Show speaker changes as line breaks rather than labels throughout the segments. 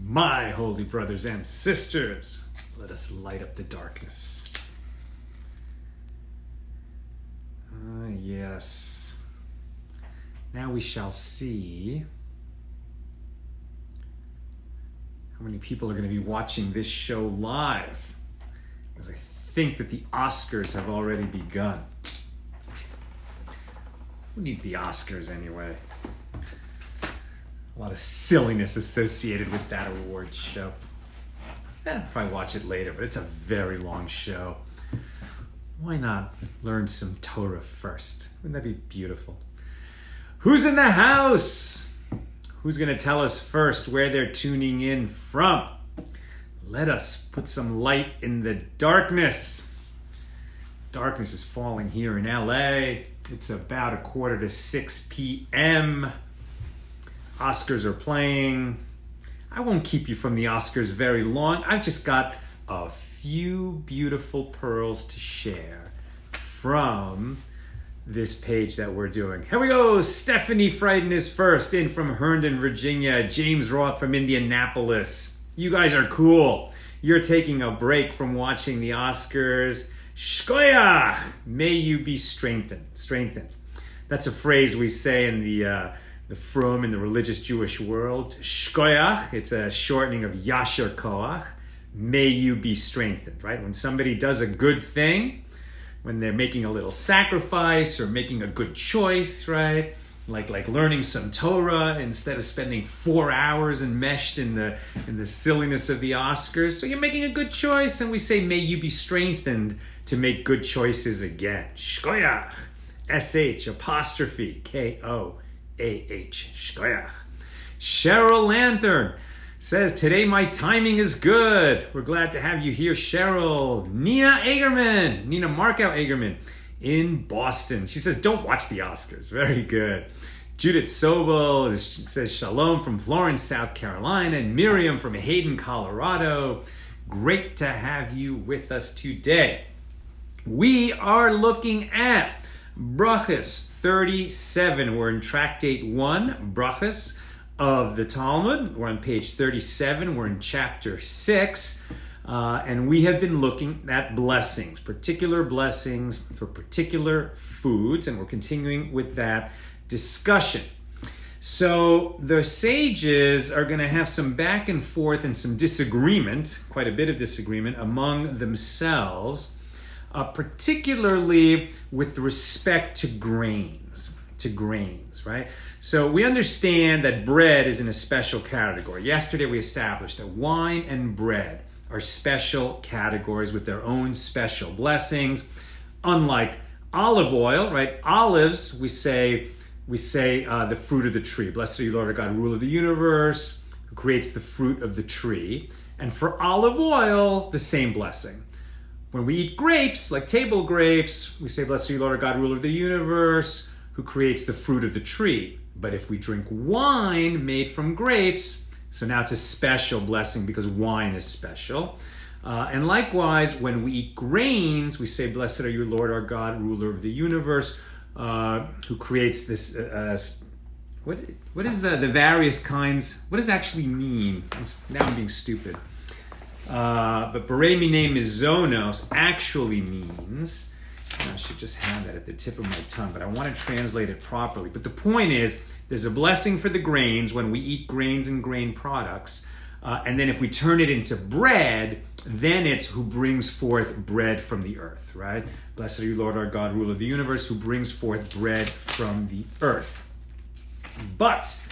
My holy brothers and sisters, let us light up the darkness. Yes. Now we shall see how many people are going to be watching this show live, because I think that the Oscars have already begun. Who needs the Oscars anyway? A lot of silliness associated with that awards show. I'll probably watch it later, but it's a very long show. Why not learn some Torah first? Wouldn't that be beautiful? Who's in the house? Who's going to tell us first where they're tuning in from? Let us put some light in the darkness. Darkness is falling here in LA. It's about 5:45 p.m. Oscars are playing. I won't keep you from the Oscars very long. I've just got a few beautiful pearls to share from this page that we're doing. Here we go. Stephanie Frieden is first in from Herndon, Virginia. James Roth from Indianapolis. You guys are cool. You're taking a break from watching the Oscars. Shkoyach! May you be strengthened. That's a phrase we say in the frum, in the religious Jewish world. Shkoyach, it's a shortening of Yasher Koach. May you be strengthened, right? When somebody does a good thing, when they're making a little sacrifice or making a good choice, right? Like learning some Torah instead of spending 4 hours enmeshed in the silliness of the Oscars. So you're making a good choice, and we say, may you be strengthened to make good choices again. Shkoyach. S-H apostrophe K-O-A-H. Shkoyach. Cheryl Lantern says, today my timing is good. We're glad to have you here, Cheryl. Nina Markow Egerman in Boston. She says, don't watch the Oscars. Very good. Judith Sobel says, shalom from Florence, South Carolina. And Miriam from Hayden, Colorado. Great to have you with us today. We are looking at Berachos 37. We're in Tractate 1, Berachos of the Talmud. We're on page 37. We're in chapter 6. And we have been looking at blessings, particular blessings for particular foods. And we're continuing with that discussion. So the sages are going to have some back and forth and some disagreement, quite a bit of disagreement among themselves, particularly with respect to grains, right? So we understand that bread is in a special category. Yesterday we established that wine and bread are special categories with their own special blessings. Unlike olive oil, right? Olives, we say the fruit of the tree. Blessed are you, Lord our God, ruler of the universe, who creates the fruit of the tree. And for olive oil, the same blessing. When we eat grapes, like table grapes, we say, blessed are you, Lord our God, ruler of the universe, who creates the fruit of the tree. But if we drink wine made from grapes, so now it's a special blessing because wine is special. And likewise, when we eat grains, we say, blessed are you, Lord our God, ruler of the universe, who creates this, what is the various kinds, what does it actually mean? Now I'm being stupid. But Berei Minei Mizonos actually means, and I should just have that at the tip of my tongue, but I want to translate it properly. But the point is, there's a blessing for the grains when we eat grains and grain products. And then if we turn it into bread, then it's who brings forth bread from the earth, right? Blessed are you, Lord our God, ruler of the universe, who brings forth bread from the earth. But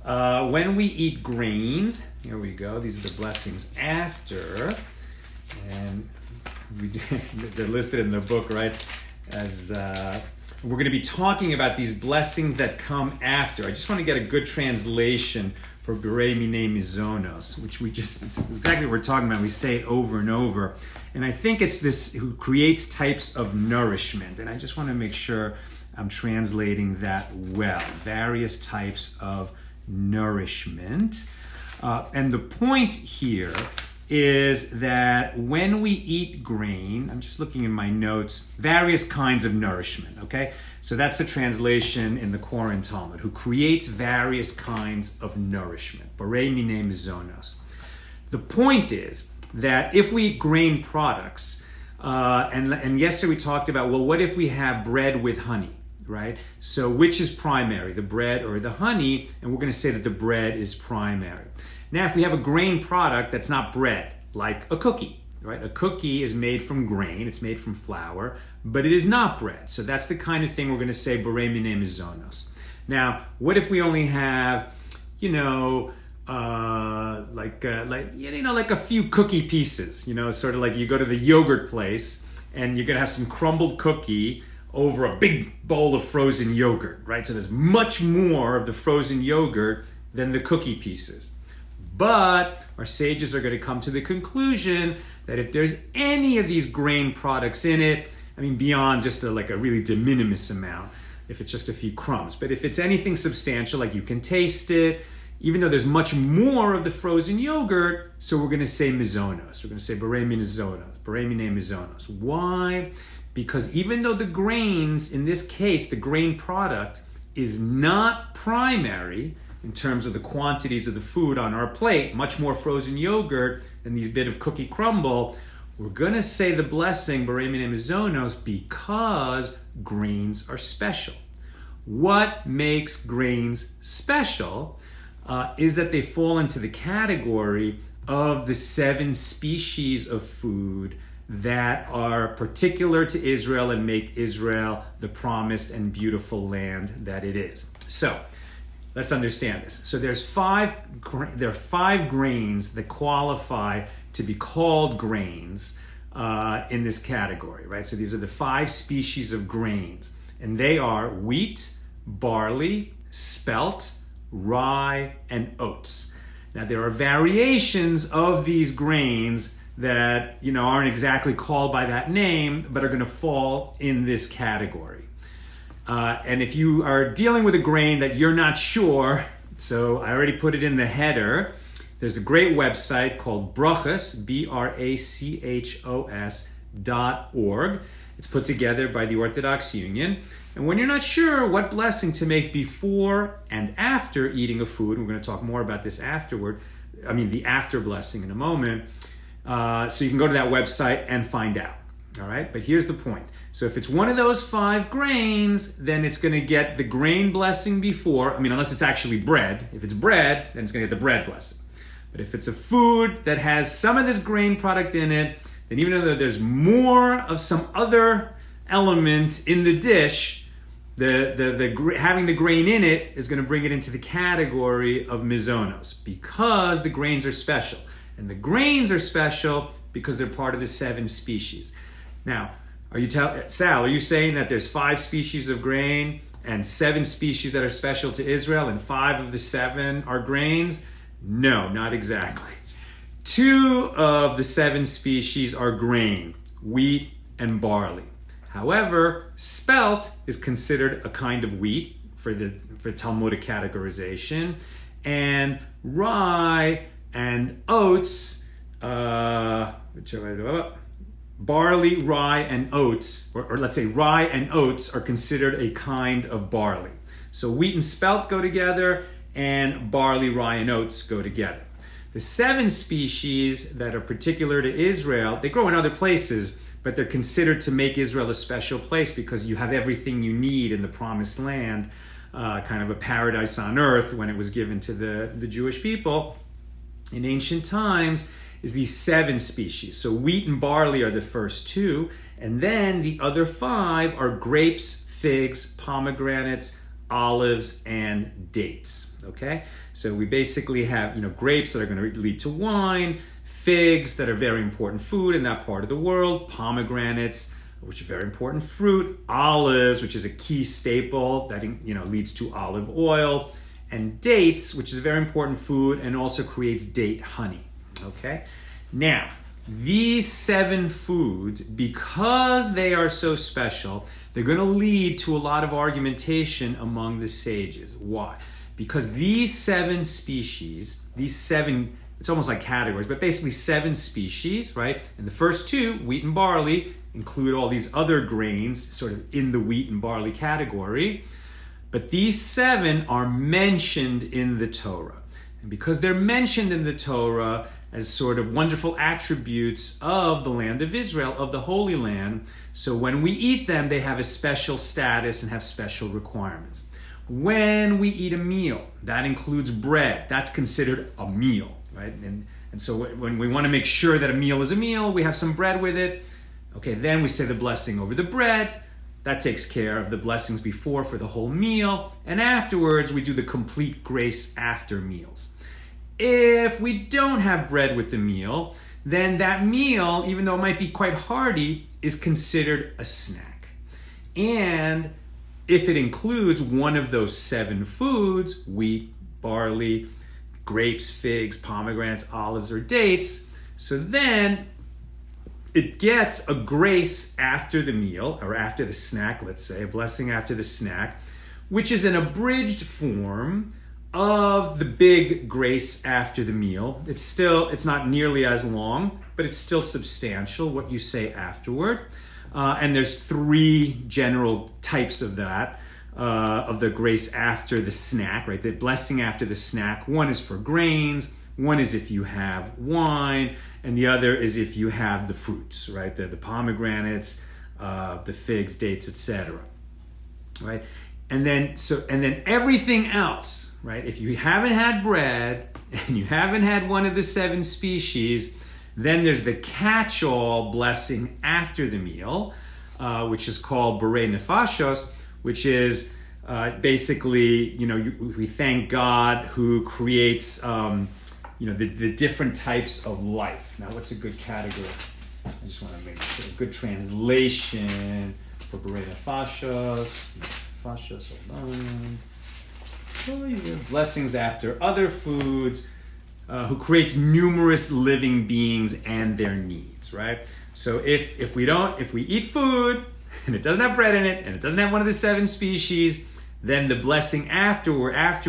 when we eat grains, here we go, these are the blessings after, and they're listed in the book, right? As we're going to be talking about these blessings that come after. I just want to get a good translation for Berei Minei Mizonos, which it's exactly what we're talking about. We say it over and over. And I think it's this who creates types of nourishment. And I just want to make sure I'm translating that well. Various types of nourishment. And the point here is that when we eat grain, I'm just looking in my notes, various kinds of nourishment, okay? So that's the translation in the Koran Talmud, who creates various kinds of nourishment. Berei Minei Mizonos. The point is that if we eat grain products, and yesterday we talked about, well, what if we have bread with honey, right? So which is primary, the bread or the honey? And we're going to say that the bread is primary. Now, if we have a grain product that's not bread, like a cookie, right? A cookie is made from grain, it's made from flour, but it is not bread. So that's the kind of thing we're going to say borei minei mizonos. Now, what if we only have, like a few cookie pieces, sort of like you go to the yogurt place and you're going to have some crumbled cookie over a big bowl of frozen yogurt, right? So there's much more of the frozen yogurt than the cookie pieces. But our sages are going to come to the conclusion that if there's any of these grain products in it, beyond just a really de minimis amount, if it's just a few crumbs, but if it's anything substantial, like you can taste it, even though there's much more of the frozen yogurt, so we're going to say mizonos. We're going to say borei minei mizonos. Why? Because even though the grains, in this case, the grain product is not primary in terms of the quantities of the food on our plate, much more frozen yogurt than these bit of cookie crumble, we're going to say the blessing borei minei mizonos because grains are special. What makes grains special is that they fall into the category of the 7 species of food that are particular to Israel and make Israel the promised and beautiful land that it is. So let's understand this. So there are 5 grains that qualify to be called grains in this category, right? So these are the 5 species of grains, and they are wheat, barley, spelt, rye, and oats. Now there are variations of these grains that aren't exactly called by that name, but are going to fall in this category. And if you are dealing with a grain that you're not sure, so I already put it in the header, there's a great website called Berachos, BRACHOS.org. It's put together by the Orthodox Union. And when you're not sure what blessing to make before and after eating a food, we're going to talk more about this afterward, the after blessing in a moment, so you can go to that website and find out. All right, but here's the point. So if it's one of those 5 grains, then it's going to get the grain blessing before, unless it's actually bread. If it's bread, then it's going to get the bread blessing. But if it's a food that has some of this grain product in it, then even though there's more of some other element in the dish, having the grain in it is going to bring it into the category of mizonos because the grains are special. And the grains are special because they're part of the 7 species. Now, Sal, are you saying that there's 5 species of grain and 7 species that are special to Israel and 5 of the 7 are grains? No, not exactly. 2 of the 7 species are grain, wheat and barley. However, spelt is considered a kind of wheat for Talmudic categorization, and rye and oats, barley, rye, and oats, or let's say rye and oats are considered a kind of barley. So wheat and spelt go together, and barley, rye, and oats go together. The 7 species that are particular to Israel, they grow in other places, but they're considered to make Israel a special place because you have everything you need in the promised land, kind of a paradise on earth when it was given to the Jewish people in ancient times, is these 7 species. So wheat and barley are the first 2, and then the other 5 are grapes, figs, pomegranates, olives, and dates. Okay? So we basically have, grapes that are going to lead to wine, figs that are very important food in that part of the world, pomegranates, which are very important fruit, olives, which is a key staple that leads to olive oil, and dates, which is a very important food and also creates date honey. Okay? Now, these 7 foods, because they are so special, they're going to lead to a lot of argumentation among the sages. Why? Because these 7 species, it's almost like categories, but basically 7 species, right? And the first 2, wheat and barley, include all these other grains sort of in the wheat and barley category. But these 7 are mentioned in the Torah. And because they're mentioned in the Torah, as sort of wonderful attributes of the land of Israel, of the Holy Land. So when we eat them, they have a special status and have special requirements. When we eat a meal, that includes bread. That's considered a meal, right? And so when we want to make sure that a meal is a meal, we have some bread with it. Okay, then we say the blessing over the bread. That takes care of the blessings before for the whole meal. And afterwards, we do the complete grace after meals. If we don't have bread with the meal, then that meal, even though it might be quite hearty, is considered a snack. And if it includes one of those 7 foods, wheat, barley, grapes, figs, pomegranates, olives, or dates, so then it gets a grace after the meal, or after the snack, let's say, a blessing after the snack, which is an abridged form of the big grace after the meal. It's not nearly as long, but it's still substantial, what you say afterward. And there's 3 general types of that, of the grace after the snack, right? The blessing after the snack. One is for grains, one is if you have wine, and the other is if you have the fruits, right? The pomegranates, the figs, dates, etc. Right? And then everything else, right? If you haven't had bread and you haven't had one of the 7 species, then there's the catch-all blessing after the meal, which is called Berachos, which is basically, we thank God who creates, the different types of life. Now, what's a good category? I just want to make sure. A good translation for Berachos. Hold on. Oh, yeah. Blessings after other foods. Who creates numerous living beings and their needs, right? So if we eat food and it doesn't have bread in it and it doesn't have one of the 7 species, then the blessing after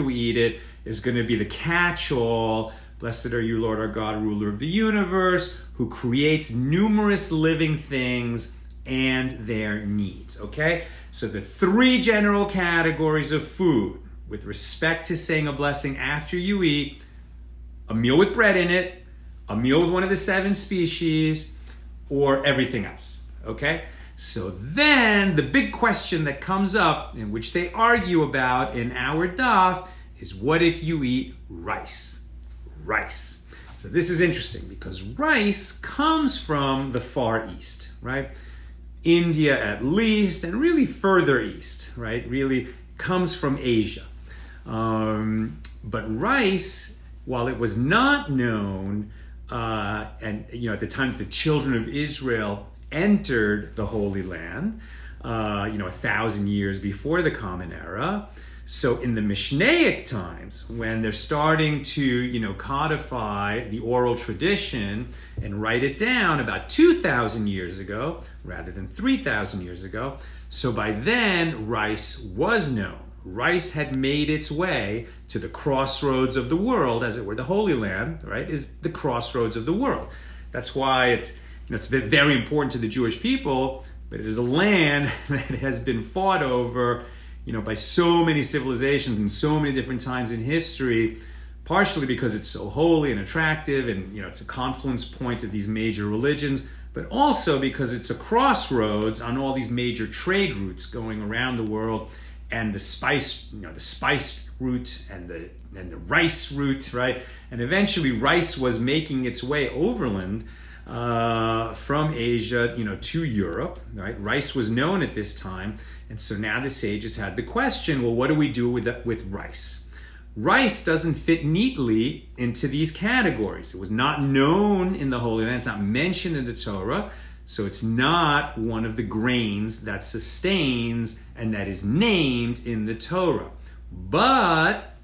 we eat it is going to be the catch-all. Blessed are you, Lord our God, ruler of the universe, who creates numerous living things and their needs, okay? So the 3 general categories of food with respect to saying a blessing after you eat: a meal with bread in it, a meal with one of the 7 species, or everything else, okay? So then the big question that comes up, in which they argue about in our daf, is what if you eat rice? Rice. So this is interesting because rice comes from the Far East, right? India at least, and really further east, right? Really comes from Asia. But rice, while it was not known, at the time that the children of Israel entered the Holy Land, 1,000 years before the Common Era. So in the Mishnaic times, when they're starting to, codify the oral tradition and write it down about 2,000 years ago, rather than 3,000 years ago, so by then rice was known. Rice had made its way to the crossroads of the world, as it were. The Holy Land, right, is the crossroads of the world. That's why it's very important to the Jewish people, but it is a land that has been fought over, by so many civilizations and so many different times in history, partially because it's so holy and attractive and, it's a confluence point of these major religions, but also because it's a crossroads on all these major trade routes going around the world. And the spice route and the rice route, right? And eventually rice was making its way overland from Asia, to Europe, right? Rice was known at this time. And so now the sages had the question, well, what do we do with rice? Rice doesn't fit neatly into these categories. It was not known in the Holy Land. It's not mentioned in the Torah. So it's not one of the grains that sustains and that is named in the Torah. But,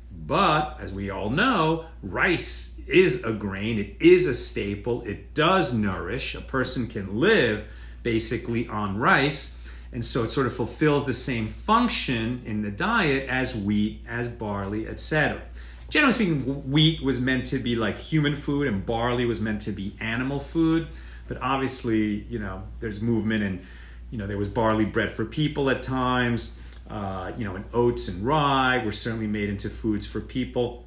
as we all know, rice is a grain. It is a staple. It does nourish. A person can live basically on rice. And so it sort of fulfills the same function in the diet as wheat, as barley, etc. Generally speaking, wheat was meant to be like human food and barley was meant to be animal food. But obviously, there's movement and, there was barley bread for people at times, and oats and rye were certainly made into foods for people.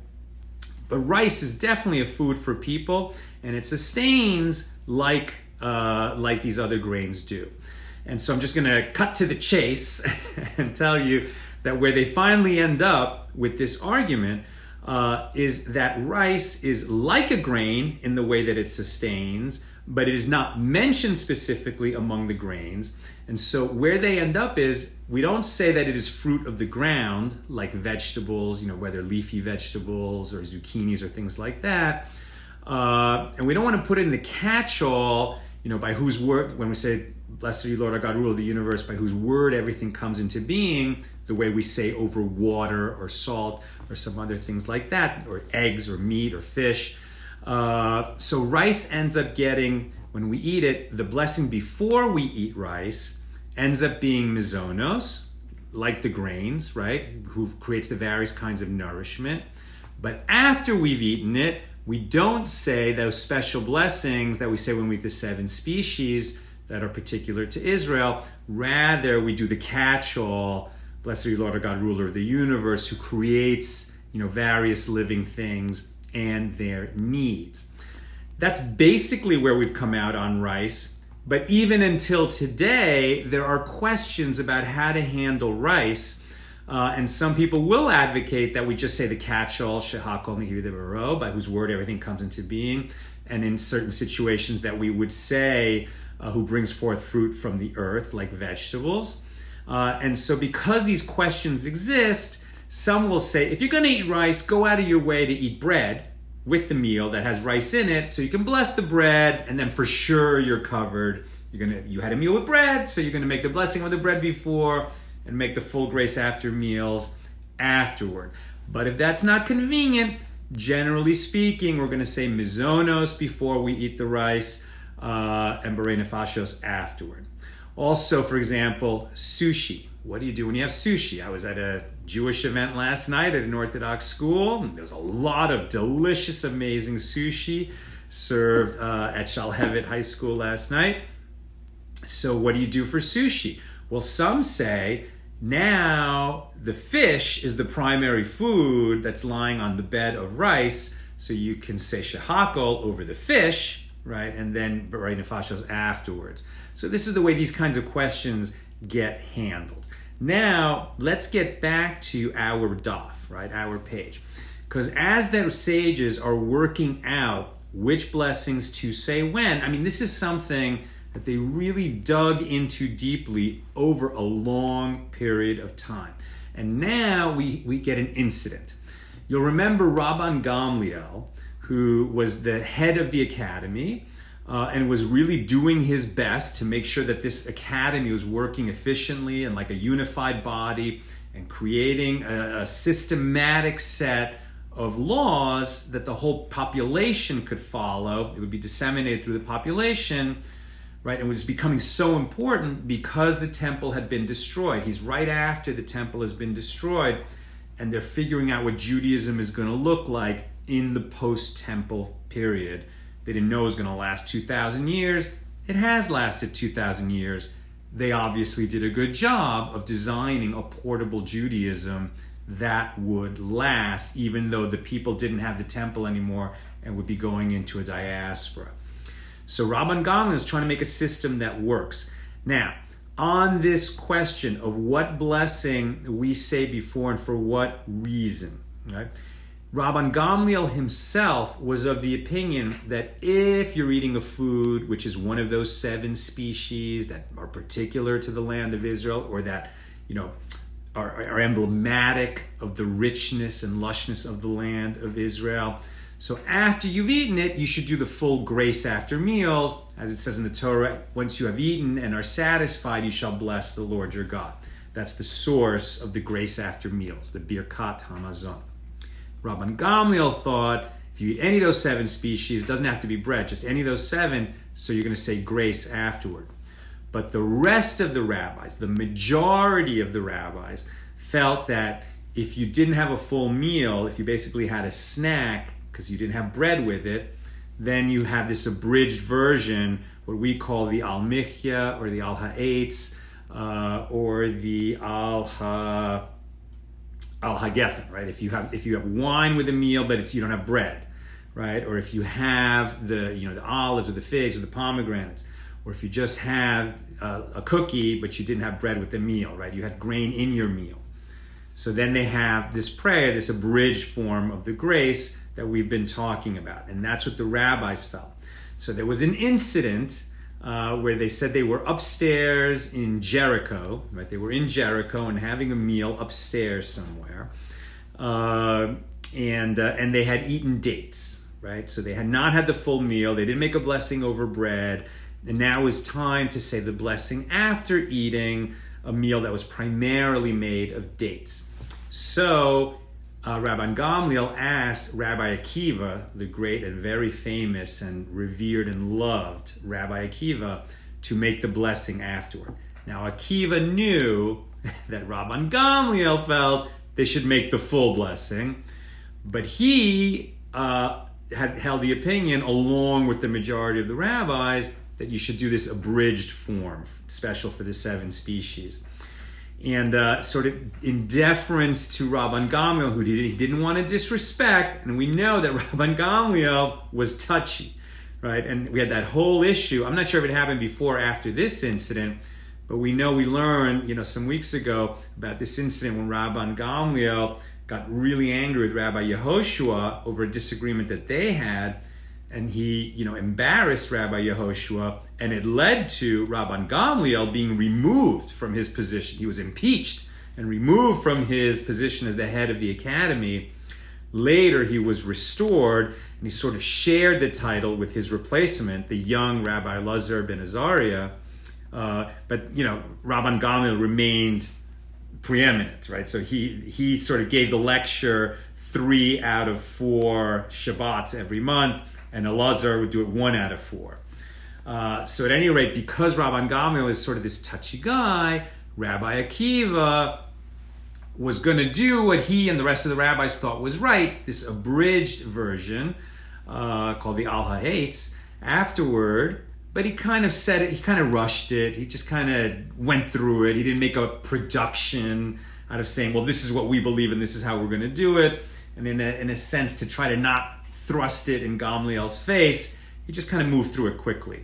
But rice is definitely a food for people, and it sustains like these other grains do. And so I'm just going to cut to the chase and tell you that where they finally end up with this argument is that rice is like a grain in the way that it sustains, but it is not mentioned specifically among the grains. And so where they end up is, we don't say that it is fruit of the ground, like vegetables, whether leafy vegetables or zucchinis or things like that. And we don't want to put it in the catch-all, by whose word, when we say, blessed are you, Lord our God, ruler of the universe, by whose word everything comes into being, the way we say over water or salt or some other things like that, or eggs or meat or fish. So rice ends up getting, when we eat it, the blessing before we eat rice ends up being mizonos, like the grains, right? Who creates the various kinds of nourishment. But after we've eaten it, we don't say those special blessings that we say when we eat the 7 species that are particular to Israel. Rather, we do the catch-all, blessed are you, Lord our God, ruler of the universe, who creates, various living things and their needs. That's basically where we've come out on rice. But even until today, there are questions about how to handle rice. And some people will advocate that we just say the catch-all, shehakol nihiri baro, by whose word everything comes into being. And in certain situations that we would say, who brings forth fruit from the earth, like vegetables. And so because these questions exist, some will say, if you're going to eat rice, go out of your way to eat bread with the meal that has rice in it, so you can bless the bread, and then for sure you're covered. You had a meal with bread, so you're going to make the blessing with the bread before and make the full grace after meals afterward. But if that's not convenient, generally speaking, we're going to say mizonos before we eat the rice, and berei nefashos afterward. Also, for example, sushi. What do you do when you have sushi? I was at a Jewish event last night at an Orthodox school. There was a lot of delicious, amazing sushi served at Shalhevet High School last night. So what do you do for sushi? Well, some say now the fish is the primary food that's lying on the bed of rice, so you can say shehakol over the fish, right? And then berei nefashos afterwards. So this is the way these kinds of questions get handled. Now, let's get back to our daf, right? Our page. Because as the sages are working out which blessings to say when, this is something that they really dug into deeply over a long period of time. And now we get an incident. You'll remember Rabban Gamliel, who was the head of the academy, and was really doing his best to make sure that this academy was working efficiently and like a unified body and creating a systematic set of laws that the whole population could follow. It would be disseminated through the population, right? And it was becoming so important because the temple had been destroyed. He's right after the temple has been destroyed, and they're figuring out what Judaism is going to look like in the post-temple period. They didn't know it was going to last 2,000 years. It has lasted 2,000 years. They obviously did a good job of designing a portable Judaism that would last, even though the people didn't have the temple anymore and would be going into a diaspora. So Rabban Gamliel is trying to make a system that works. Now, on this question of what blessing we say before and for what reason, right? Rabban Gamliel himself was of the opinion that if you're eating a food which is one of those 7 species that are particular to the land of Israel, or that are emblematic of the richness and lushness of the land of Israel, so after you've eaten it, you should do the full grace after meals. As it says in the Torah, once you have eaten and are satisfied, you shall bless the Lord your God. That's the source of the grace after meals, the Birkat Hamazon. Rabban Gamliel thought, if you eat any of those 7 species, it doesn't have to be bread, just any of those 7, so you're going to say grace afterward. But the rest of the rabbis, the majority of the rabbis, felt that if you didn't have a full meal, if you basically had a snack, because you didn't have bread with it, then you have this abridged version, what we call the al-michya, or the al-ha'etz, or the al hagefen, right? If you have wine with a meal, but you don't have bread, right? Or if you have the olives or the figs or the pomegranates, or if you just have a cookie, but you didn't have bread with the meal, right? You had grain in your meal. So then they have this prayer, this abridged form of the grace that we've been talking about. And that's what the rabbis felt. So there was an incident where they said they were upstairs in Jericho, right? They were in Jericho and having a meal upstairs somewhere. And they had eaten dates, right? So they had not had the full meal. They didn't make a blessing over bread. And now is time to say the blessing after eating a meal that was primarily made of dates. So Rabban Gamliel asked Rabbi Akiva, the great and very famous and revered and loved Rabbi Akiva, to make the blessing afterward. Now Akiva knew that Rabban Gamliel felt they should make the full blessing, but he had held the opinion, along with the majority of the rabbis, that you should do this abridged form, special for the 7 species. And sort of in deference to Rabban Gamliel, who he didn't want to disrespect, and we know that Rabban Gamliel was touchy, right? And we had that whole issue. I'm not sure if it happened before or after this incident, but we learned, some weeks ago about this incident when Rabban Gamliel got really angry with Rabbi Yehoshua over a disagreement that they had. And he, embarrassed Rabbi Yehoshua, and it led to Rabban Gamliel being removed from his position. He was impeached and removed from his position as the head of the academy. Later, he was restored, and he sort of shared the title with his replacement, the young Rabbi Lazar ben Azariah. But Rabban Gamliel remained preeminent, right? So he sort of gave the lecture 3 out of 4 Shabbats every month, and Elazar would do it 1 out of 4. So at any rate, because Rabban Gamliel is sort of this touchy guy, Rabbi Akiva was going to do what he and the rest of the rabbis thought was right, this abridged version called the Al HaHetz afterward. But he kind of said it, he kind of rushed it, he just kind of went through it. He didn't make a production out of saying, well, this is what we believe and this is how we're going to do it. And in a sense, to try to not thrust it in Gamliel's face, he just kind of moved through it quickly.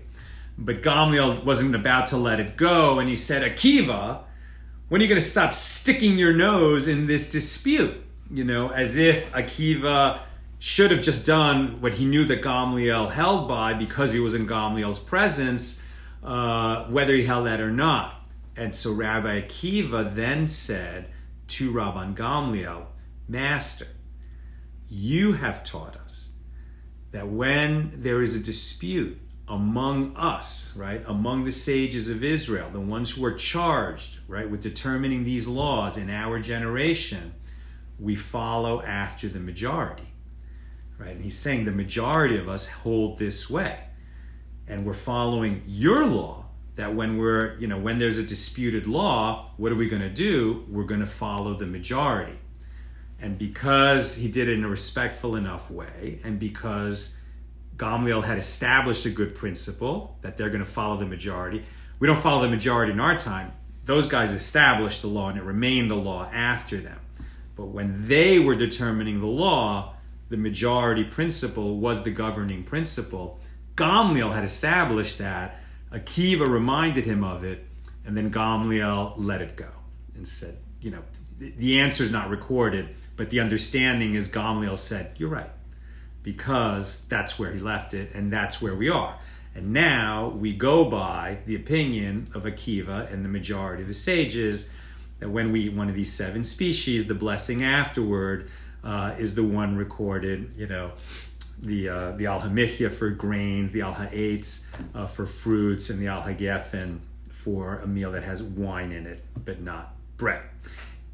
But Gamliel wasn't about to let it go, and he said, Akiva, when are you going to stop sticking your nose in this dispute? As if Akiva should have just done what he knew that Gamliel held by because he was in Gamliel's presence, whether he held that or not. And so Rabbi Akiva then said to Rabban Gamliel, Master, you have taught us that when there is a dispute among us, right, among the sages of Israel, the ones who are charged, right, with determining these laws in our generation, we follow after the majority, right? And he's saying the majority of us hold this way, and we're following your law. That when when there's a disputed law, what are we going to do? We're going to follow the majority. And because he did it in a respectful enough way, and because Gamliel had established a good principle that they're going to follow the majority, we don't follow the majority in our time. Those guys established the law, and it remained the law after them. But when they were determining the law, the majority principle was the governing principle. Gamliel had established that. Akiva reminded him of it, and then Gamliel let it go and said, the answer is not recorded, but the understanding is Gamliel said, you're right, because that's where he left it, and that's where we are. And now we go by the opinion of Akiva and the majority of the sages that when we eat one of these 7 species, the blessing afterward is the one recorded, the Al HaMichya for grains, the Al HaEtz for fruits, and the Al HaGefen for a meal that has wine in it, but not bread.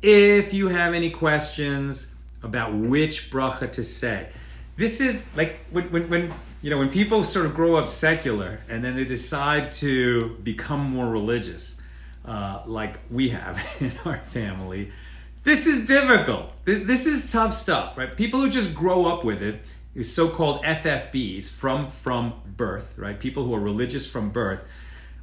If you have any questions about which bracha to say, this is like when people sort of grow up secular and then they decide to become more religious, like we have in our family. This is difficult. This is tough stuff, right? People who just grow up with it, is so-called FFBs from birth, right? People who are religious from birth.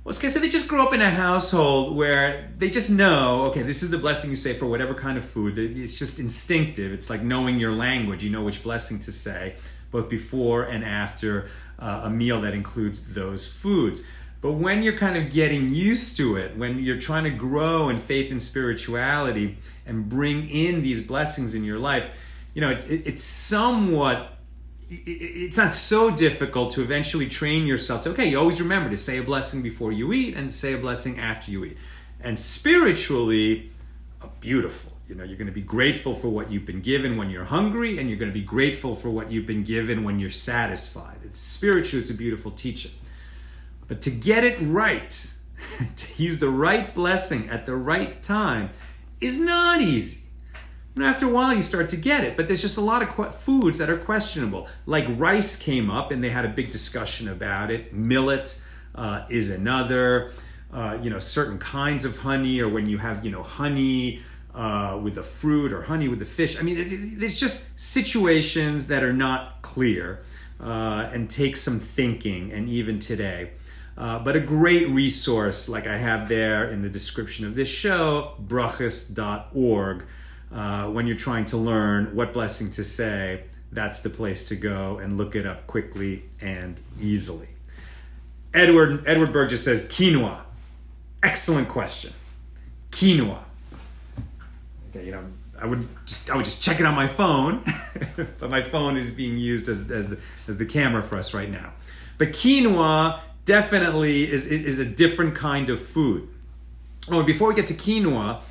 Well, okay, so they just grew up in a household where they just know, okay, this is the blessing you say for whatever kind of food. It's just instinctive. It's like knowing your language. You know which blessing to say, both before and after a meal that includes those foods. But when you're kind of getting used to it, when you're trying to grow in faith and spirituality and bring in these blessings in your life, it's somewhat, it's not so difficult to eventually train yourself to, okay, you always remember to say a blessing before you eat and say a blessing after you eat. And spiritually, beautiful. You're going to be grateful for what you've been given when you're hungry, and you're going to be grateful for what you've been given when you're satisfied. Spiritually, it's a beautiful teaching. But to get it right, to use the right blessing at the right time, is not easy. After a while, you start to get it, but there's just a lot of foods that are questionable. Like rice came up, and they had a big discussion about it. Millet is another. Certain kinds of honey, or when you have, honey with the fruit or honey with the fish. I mean, there's just situations that are not clear and take some thinking, and even today. But a great resource, like I have there in the description of this show, Berachos.org. When you're trying to learn what blessing to say, that's the place to go and look it up quickly and easily. Edward Burgess says, quinoa. Excellent question. Quinoa. Okay, I would just check it on my phone, but my phone is being used as the camera for us right now. But quinoa definitely is a different kind of food. Oh, before we get to quinoa,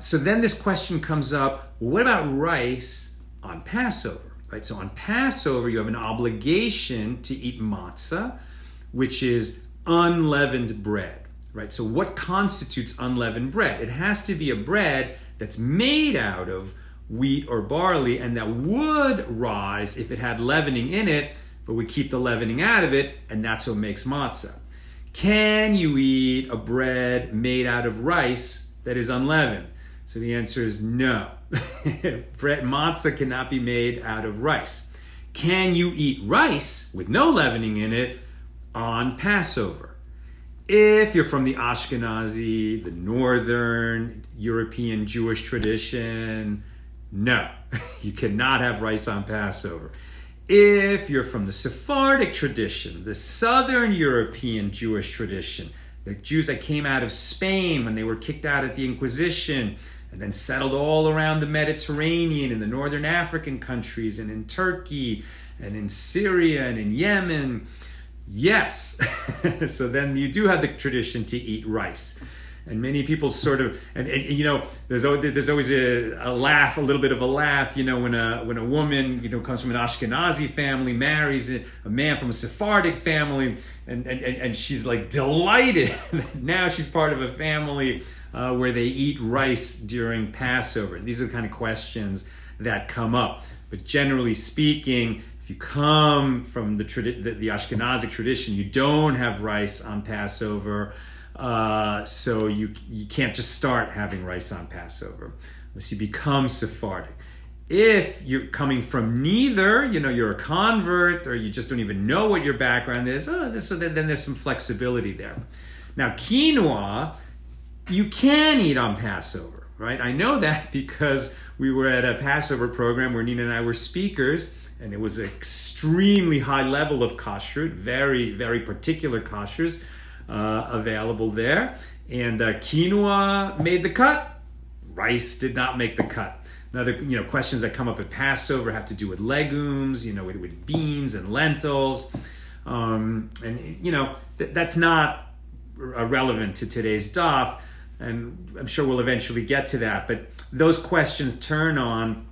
so then this question comes up, what about rice on Passover? Right? So on Passover, you have an obligation to eat matzah, which is unleavened bread. Right? So what constitutes unleavened bread? It has to be a bread that's made out of wheat or barley, and that would rise if it had leavening in it, but we keep the leavening out of it, and that's what makes matzah. Can you eat a bread made out of rice that is unleavened? So the answer is no. Matzah cannot be made out of rice. Can you eat rice with no leavening in it on Passover? If you're from the Ashkenazi, the Northern European Jewish tradition, no, you cannot have rice on Passover. If you're from the Sephardic tradition, the Southern European Jewish tradition, the Jews that came out of Spain when they were kicked out at the Inquisition and then settled all around the Mediterranean in the Northern African countries and in Turkey and in Syria and in Yemen, yes. So then you do have the tradition to eat rice. And many people sort of, and there's always a laugh, a little bit of a laugh, when a woman, comes from an Ashkenazi family, marries a man from a Sephardic family, and she's like delighted that now she's part of a family where they eat rice during Passover. These are the kind of questions that come up. But generally speaking, if you come from the Ashkenazic tradition, you don't have rice on Passover. So you can't just start having rice on Passover unless you become Sephardic. If you're coming from neither, you're a convert or you just don't even know what your background is, so then there's some flexibility there. Now, quinoa, you can eat on Passover, right? I know that because we were at a Passover program where Nina and I were speakers, and it was an extremely high level of kashrut, very, very particular kashrus available there. And quinoa made the cut. Rice did not make the cut. Another, questions that come up at Passover have to do with legumes, with beans and lentils. That's not relevant to today's daf, and I'm sure we'll eventually get to that. But those questions turn on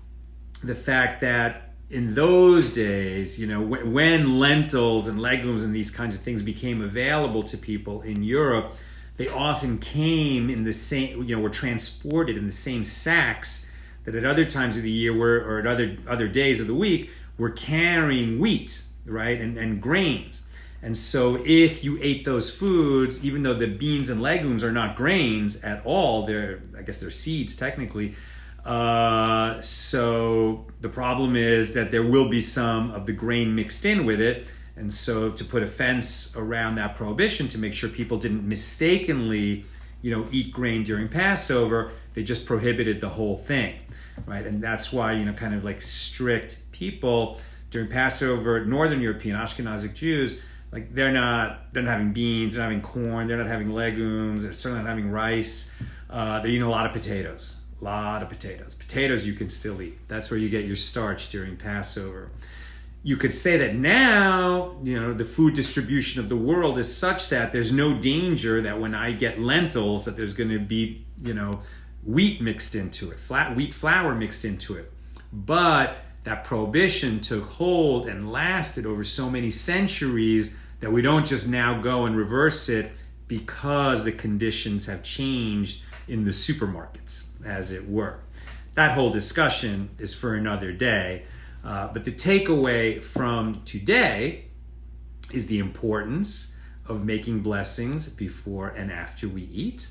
the fact that in those days, when lentils and legumes and these kinds of things became available to people in Europe, they often came in the same, were transported in the same sacks that at other times of the year or at other days of the week were carrying wheat, right, and grains. And so if you ate those foods, even though the beans and legumes are not grains at all, they're seeds technically. So the problem is that there will be some of the grain mixed in with it, And so to put a fence around that prohibition to make sure people didn't mistakenly, eat grain during Passover, they just prohibited the whole thing, right? And that's why, kind of like strict people during Passover, Northern European, Ashkenazic Jews, like they're not having beans, they're not having corn, they're not having legumes, they're certainly not having rice. They're eating a lot of potatoes. Potatoes you can still eat. That's where you get your starch during Passover. You could say that now, the food distribution of the world is such that there's no danger that when I get lentils that there's going to be, wheat mixed into it, wheat flour mixed into it. But that prohibition took hold and lasted over so many centuries that we don't just now go and reverse it because the conditions have changed in the supermarkets, as it were. That whole discussion is for another day. But the takeaway from today is the importance of making blessings before and after we eat,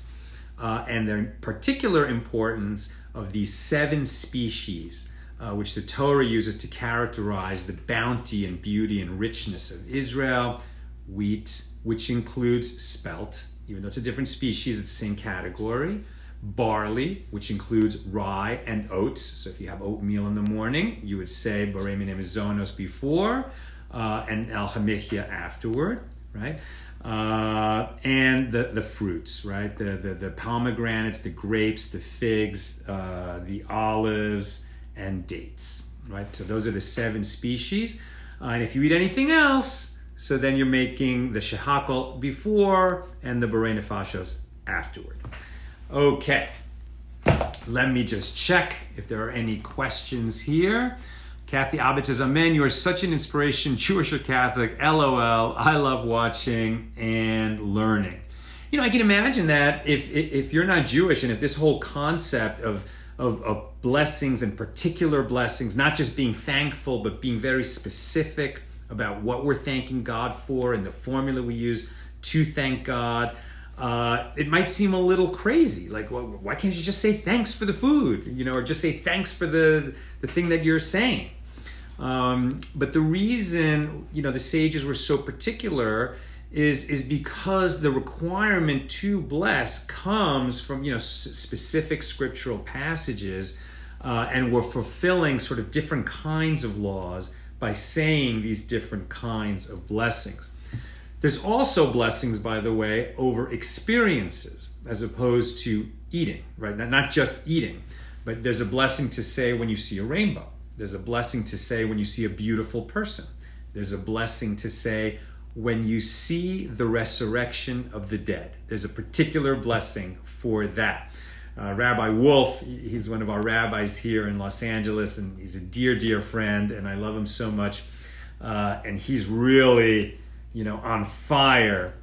and the particular importance of these 7 species which the Torah uses to characterize the bounty and beauty and richness of Israel. Wheat, which includes spelt, even though it's a different species, it's the same category. Barley, which includes rye and oats. So if you have oatmeal in the morning, you would say Borei Minei Mizonos before and El Hamichya afterward, right? And the fruits, right? The pomegranates, the grapes, the figs, the olives, and dates, right? So those are the 7 species. And if you eat anything else, so then you're making the shehakol before and the Borei Nefashos afterward. Okay, let me just check if there are any questions here. Kathy Abbott says, Amen, you are such an inspiration, Jewish or Catholic, LOL, I love watching and learning. I can imagine that if you're not Jewish and if this whole concept of blessings and particular blessings, not just being thankful, but being very specific about what we're thanking God for and the formula we use to thank God, it might seem a little crazy. Like, well, why can't you just say thanks for the food, or just say thanks for the thing that you're saying? But the reason, the sages were so particular is because the requirement to bless comes from, specific scriptural passages, and we're fulfilling sort of different kinds of laws by saying these different kinds of blessings. There's also blessings, by the way, over experiences as opposed to eating, right? Not just eating, but there's a blessing to say when you see a rainbow. There's a blessing to say when you see a beautiful person. There's a blessing to say when you see the resurrection of the dead. There's a particular blessing for that. Rabbi Wolf, he's one of our rabbis here in Los Angeles, and he's a dear, dear friend, and I love him so much. And he's really, on fire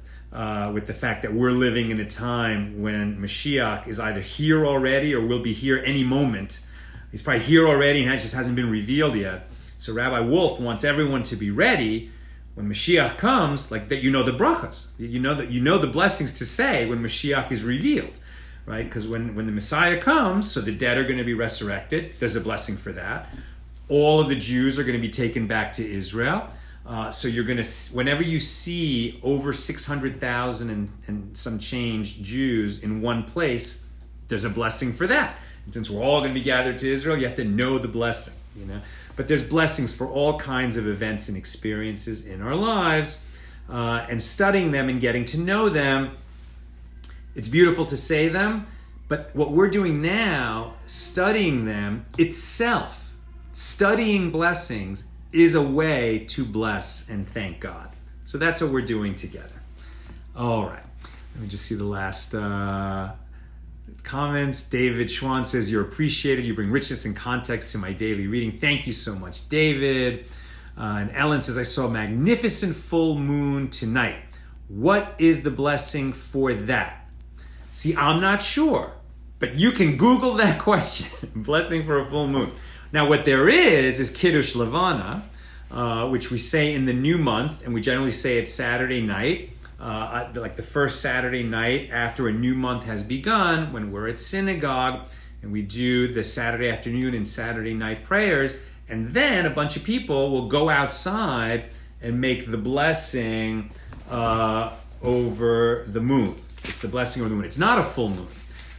with the fact that we're living in a time when Mashiach is either here already or will be here any moment. He's probably here already and it just hasn't been revealed yet. So Rabbi Wolf wants everyone to be ready when Mashiach comes, like that, the Berachos. You know the blessings to say when Mashiach is revealed, right? Because when the Messiah comes, so the dead are going to be resurrected. There's a blessing for that. All of the Jews are going to be taken back to Israel. So you're going to, whenever you see over 600,000 and some change Jews in one place, there's a blessing for that. And since we're all going to be gathered to Israel, you have to know the blessing, But there's blessings for all kinds of events and experiences in our lives, and studying them and getting to know them. It's beautiful to say them, but what we're doing now, studying them itself, studying blessings, is a way to bless and thank God. So that's what we're doing together. All right. Let me just see the last comments. David Schwann says, you're appreciated. You bring richness and context to my daily reading. Thank you so much, David. And Ellen says, I saw a magnificent full moon tonight. What is the blessing for that? See, I'm not sure, but you can Google that question. Blessing for a full moon. Now, what there is Kiddush Levana, which we say in the new month, and we generally say it Saturday night, like the first Saturday night after a new month has begun, when we're at synagogue, and we do the Saturday afternoon and Saturday night prayers, and then a bunch of people will go outside and make the blessing over the moon. It's the blessing over the moon. It's not a full moon,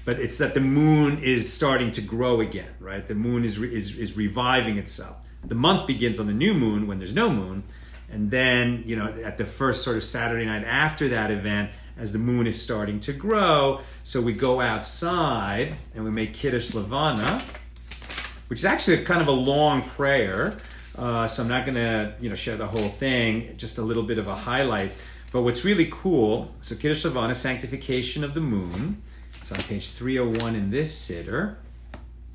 but it's that the moon is starting to grow again, right? The moon is reviving itself. The month begins on the new moon when there's no moon, and then, at the first sort of Saturday night after that event, as the moon is starting to grow, so we go outside and we make Kiddush Levana, which is actually kind of a long prayer. So I'm not going to, share the whole thing, just a little bit of a highlight. But what's really cool, so Kiddush Levana, sanctification of the moon. It's on page 301 in this siddur,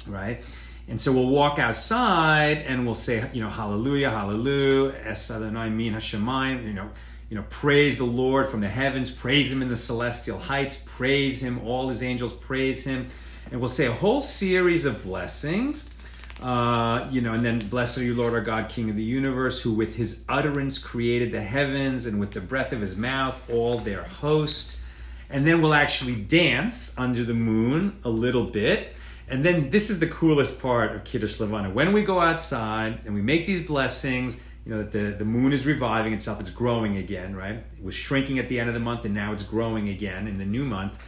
right? And so we'll walk outside and we'll say, hallelujah, hallelujah, Es Adonai min hashamayim, praise the Lord from the heavens, praise him in the celestial heights, praise him, all his angels praise him. And we'll say a whole series of blessings, and then blessed are you, Lord our God, King of the universe, who with his utterance created the heavens, and with the breath of his mouth all their host. And then we'll actually dance under the moon a little bit. And then this is the coolest part of Kiddush Levana. When we go outside and we make these blessings, that the moon is reviving itself, it's growing again, right? It was shrinking at the end of the month, and now it's growing again in the new month.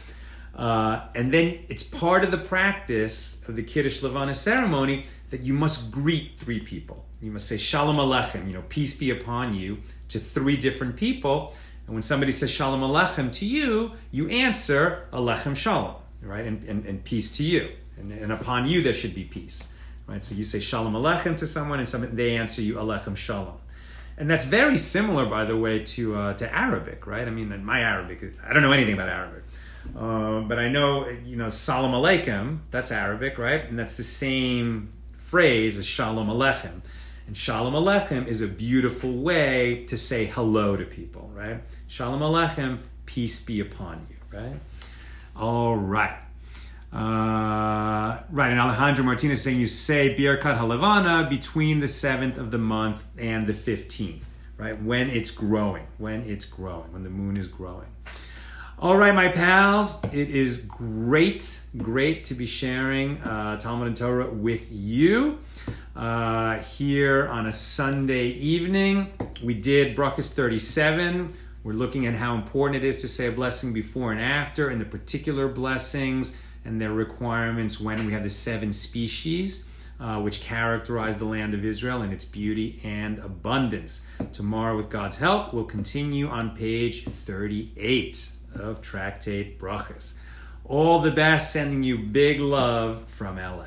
And then it's part of the practice of the Kiddush Levana ceremony that you must greet 3 people. You must say Shalom Aleichem, peace be upon you, to 3 different people. And when somebody says Shalom Aleichem to you, you answer Aleichem Shalom, right? And peace to you. And upon you there should be peace. Right, so you say Shalom Aleichem to someone, and they answer you Aleichem Shalom, and that's very similar, by the way, to Arabic, right? I mean, my Arabic, I don't know anything about Arabic, but I know Salam Aleichem, that's Arabic, right? And that's the same phrase as Shalom Aleichem, and Shalom Aleichem is a beautiful way to say hello to people, right? Shalom Aleichem, peace be upon you, right? All right. Right, and Alejandro Martinez is saying you say Birkat HaLevana between the 7th of the month and the 15th, right? When it's growing, when the moon is growing. All right, my pals, it is great to be sharing Talmud and Torah with you here on a Sunday evening. We did Berachos 37. We're looking at how important it is to say a blessing before and after, and the particular blessings and their requirements when we have the 7 species which characterize the land of Israel and its beauty and abundance. Tomorrow, with God's help, we'll continue on page 38 of Tractate Berachos. All the best, sending you big love from LA.